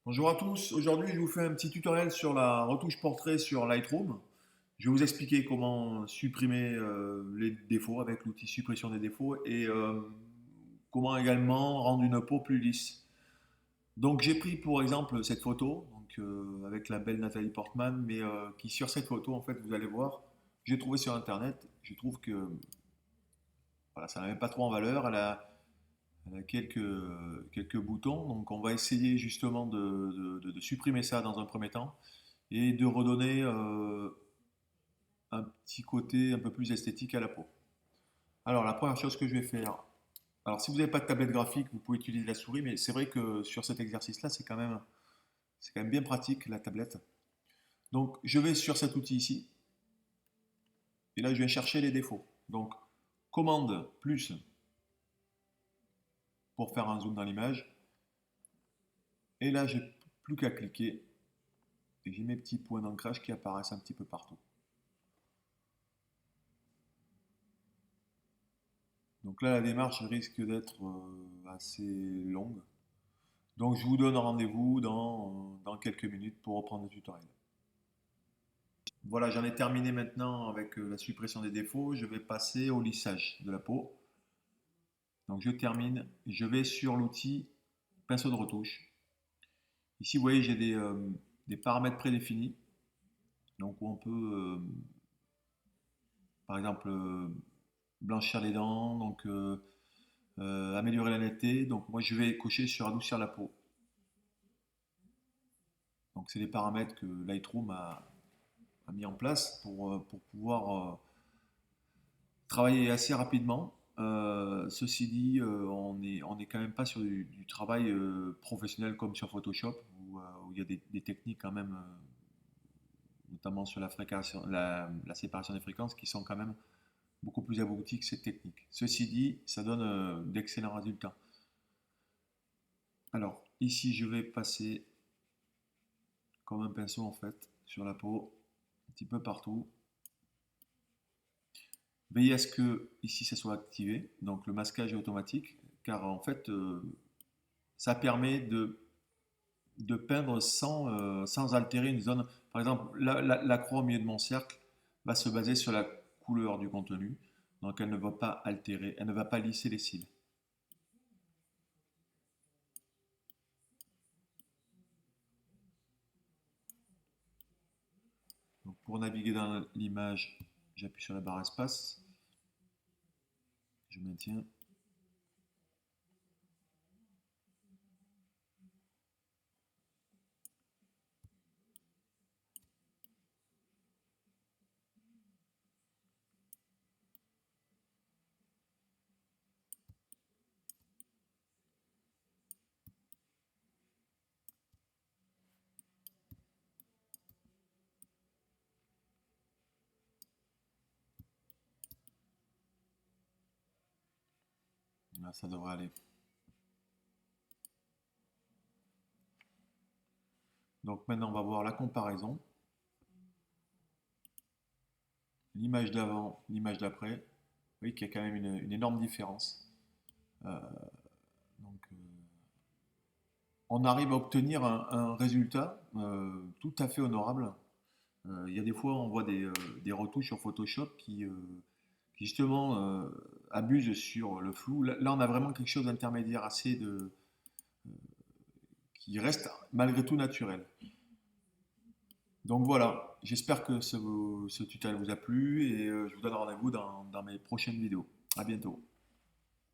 Bonjour à tous, aujourd'hui je vous fais un petit tutoriel sur la retouche portrait sur Lightroom. Je vais vous expliquer comment supprimer les défauts avec l'outil suppression des défauts et comment également rendre une peau plus lisse. Donc j'ai pris pour exemple cette photo avec la belle Nathalie Portman, mais qui sur cette photo en fait vous allez voir, j'ai trouvé sur internet, je trouve que voilà, ça n'a même pas trop en valeur, elle a quelques boutons, donc on va essayer justement de supprimer ça dans un premier temps et de redonner un petit côté un peu plus esthétique à la peau. Alors la première chose que je vais faire, alors si vous n'avez pas de tablette graphique, vous pouvez utiliser la souris, mais c'est vrai que sur cet exercice-là, c'est quand même bien pratique la tablette. Donc je vais sur cet outil ici, et là je vais chercher les défauts. Donc commande plus pour faire un zoom dans l'image, et là j'ai plus qu'à cliquer, et j'ai mes petits points d'ancrage qui apparaissent un petit peu partout. Donc là, la démarche risque d'être assez longue. Donc je vous donne rendez-vous dans quelques minutes pour reprendre le tutoriel. Voilà, j'en ai terminé maintenant avec la suppression des défauts. Je vais passer au lissage de la peau. Donc je termine, je vais sur l'outil pinceau de retouche. Ici, vous voyez, j'ai des paramètres prédéfinis. Donc où on peut, par exemple, blanchir les dents, améliorer la netteté. Donc moi, je vais cocher sur adoucir la peau. Donc c'est les paramètres que Lightroom a mis en place pour pouvoir travailler assez rapidement. Ceci dit, on est quand même pas sur du travail professionnel comme sur Photoshop, où il y a des techniques quand même, notamment sur la séparation des fréquences, qui sont quand même beaucoup plus abouties que cette technique. Ceci dit, ça donne d'excellents résultats. Alors, ici, je vais passer comme un pinceau en fait sur la peau, un petit peu partout. Veillez à ce que ici ça soit activé, donc le masquage est automatique, car en fait ça permet de peindre sans altérer une zone. Par exemple, la croix au milieu de mon cercle va se baser sur la couleur du contenu, donc elle ne va pas altérer, elle ne va pas lisser les cils. Donc pour naviguer dans l'image, j'appuie sur la barre espace, je maintiens. Là, ça devrait aller. Donc maintenant, on va voir la comparaison. L'image d'avant, l'image d'après. Vous voyez qu'il y a quand même une énorme différence. Euh, donc, on arrive à obtenir un résultat tout à fait honorable. Il y a des fois, on voit des retouches sur Photoshop qui justement abusent sur le flou. Là, on a vraiment quelque chose d'intermédiaire qui reste malgré tout naturel. Donc voilà, j'espère que ce tutoriel vous a plu et je vous donne rendez-vous dans mes prochaines vidéos. À bientôt.